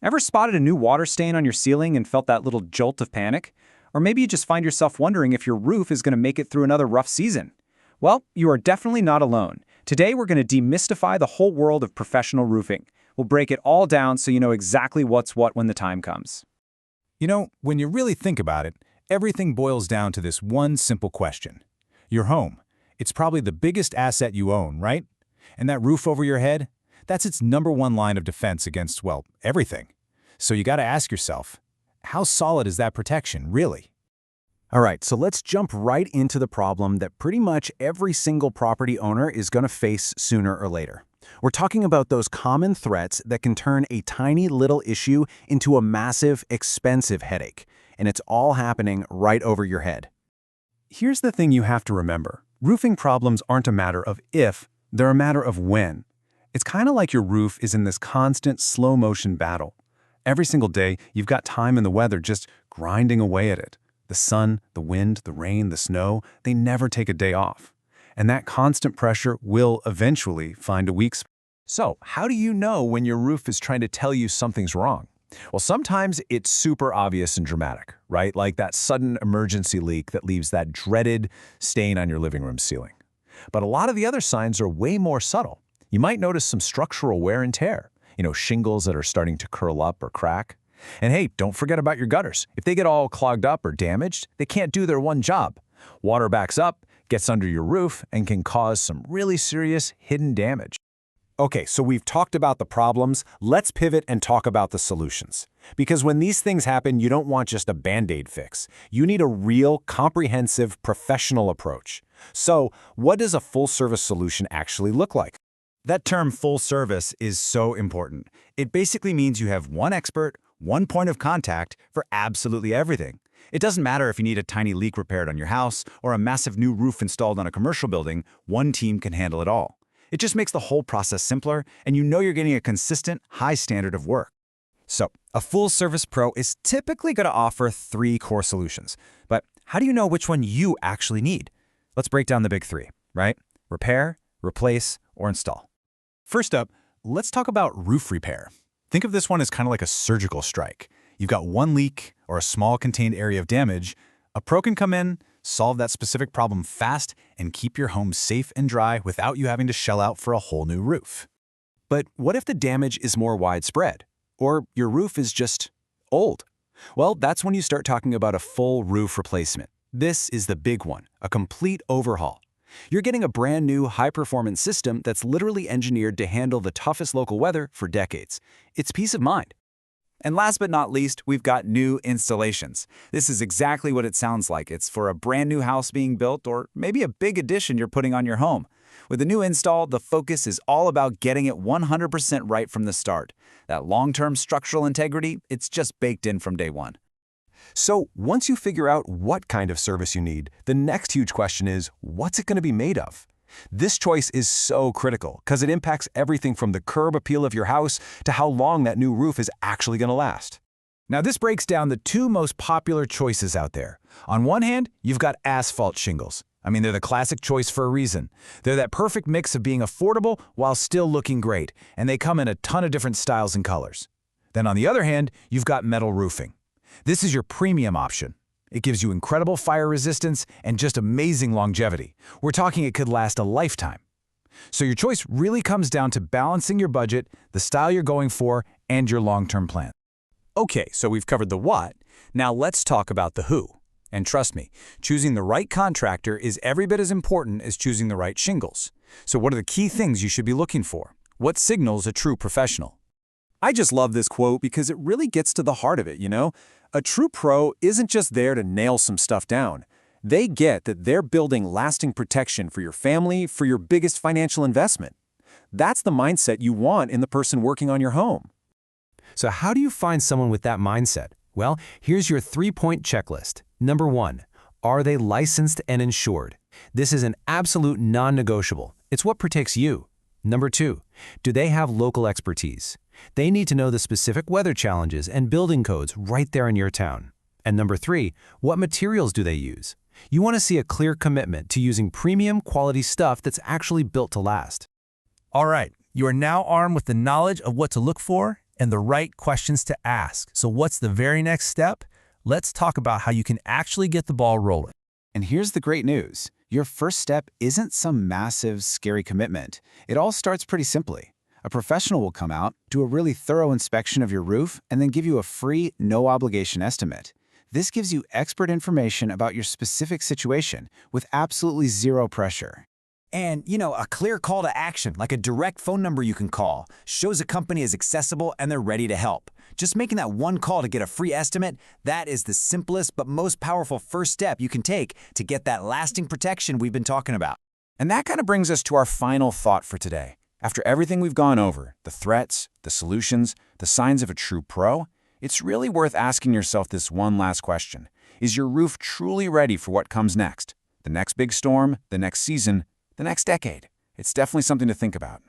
Ever spotted a new water stain on your ceiling and felt that little jolt of panic? Or maybe you just find yourself wondering if your roof is going to make it through another rough season. Well, you are definitely not alone. Today, we're going to demystify the whole world of professional roofing. We'll break it all down so you know exactly what's what when the time comes. You know, when you really think about it, everything boils down to this one simple question. Your home. It's probably the biggest asset you own, right? And that roof over your head? That's its #1 line of defense against, well, everything. So you gotta ask yourself, how solid is that protection, really? All right, so let's jump right into the problem that pretty much every single property owner is going to face sooner or later. We're talking about those common threats that can turn a tiny little issue into a massive, expensive headache, and it's all happening right over your head. Here's the thing you have to remember. Roofing problems aren't a matter of if, they're a matter of when. It's kind of like your roof is in this constant slow-motion battle. Every single day, you've got time and the weather just grinding away at it. The sun, the wind, the rain, the snow, they never take a day off. And that constant pressure will eventually find a weak spot. So, how do you know when your roof is trying to tell you something's wrong? Well, sometimes it's super obvious and dramatic, right? Like that sudden emergency leak that leaves that dreaded stain on your living room ceiling. But a lot of the other signs are way more subtle. You might notice some structural wear and tear, shingles that are starting to curl up or crack. And hey, don't forget about your gutters. If they get all clogged up or damaged, they can't do their one job. Water backs up, gets under your roof, and can cause some really serious hidden damage. Okay, so we've talked about the problems. Let's pivot and talk about the solutions. Because when these things happen, you don't want just a Band-Aid fix. You need a real, comprehensive, professional approach. So, what does a full-service solution actually look like? That term full service is so important. It basically means you have one expert, one point of contact for absolutely everything. It doesn't matter if you need a tiny leak repaired on your house or a massive new roof installed on a commercial building, one team can handle it all. It just makes the whole process simpler, and you know you're getting a consistent, high standard of work. So, a full-service pro is typically going to offer 3 core solutions. But how do you know which one you actually need? Let's break down the big 3, right? Repair, replace, or install. First up, let's talk about roof repair. Think of this one as kind of like a surgical strike. You've got one leak or a small contained area of damage. A pro can come in, solve that specific problem fast, and keep your home safe and dry without you having to shell out for a whole new roof. But what if the damage is more widespread? Or your roof is just old? Well, that's when you start talking about a full roof replacement. This is the big one, a complete overhaul. You're getting a brand new high-performance system that's literally engineered to handle the toughest local weather for decades. It's peace of mind. And last but not least, we've got new installations. This is exactly what it sounds like. It's for a brand new house being built or maybe a big addition you're putting on your home. With a new install, the focus is all about getting it 100% right from the start. That long-term structural integrity, it's just baked in from day one. So once you figure out what kind of service you need, the next huge question is, what's it going to be made of? This choice is so critical because it impacts everything from the curb appeal of your house to how long that new roof is actually going to last. Now this breaks down the 2 most popular choices out there. On one hand, you've got asphalt shingles. I mean, they're the classic choice for a reason. They're that perfect mix of being affordable while still looking great, and they come in a ton of different styles and colors. Then on the other hand, you've got metal roofing. This is your premium option. It gives you incredible fire resistance and just amazing longevity. We're talking it could last a lifetime. So your choice really comes down to balancing your budget, the style you're going for, and your long-term plan. Okay, so we've covered the what. Now let's talk about the who. And trust me, choosing the right contractor is every bit as important as choosing the right shingles. So what are the key things you should be looking for? What signals a true professional? I just love this quote because it really gets to the heart of it, A true pro isn't just there to nail some stuff down. They get that they're building lasting protection for your family, for your biggest financial investment. That's the mindset you want in the person working on your home. So how do you find someone with that mindset? Well, here's your 3-point checklist. Number 1, are they licensed and insured? This is an absolute non-negotiable. It's what protects you. Number 2, do they have local expertise? They need to know the specific weather challenges and building codes right there in your town. And number 3, what materials do they use? You want to see a clear commitment to using premium quality stuff that's actually built to last. All right, you are now armed with the knowledge of what to look for and the right questions to ask. So what's the very next step? Let's talk about how you can actually get the ball rolling. And here's the great news. Your first step isn't some massive, scary commitment. It all starts pretty simply. A professional will come out, do a really thorough inspection of your roof, and then give you a free, no-obligation estimate. This gives you expert information about your specific situation with absolutely zero pressure. And, a clear call to action, like a direct phone number you can call, shows a company is accessible and they're ready to help. Just making that one call to get a free estimate, that is the simplest but most powerful first step you can take to get that lasting protection we've been talking about. And that kind of brings us to our final thought for today. After everything we've gone over, the threats, the solutions, the signs of a true pro, it's really worth asking yourself this one last question. Is your roof truly ready for what comes next? The next big storm, the next season, the next decade? It's definitely something to think about.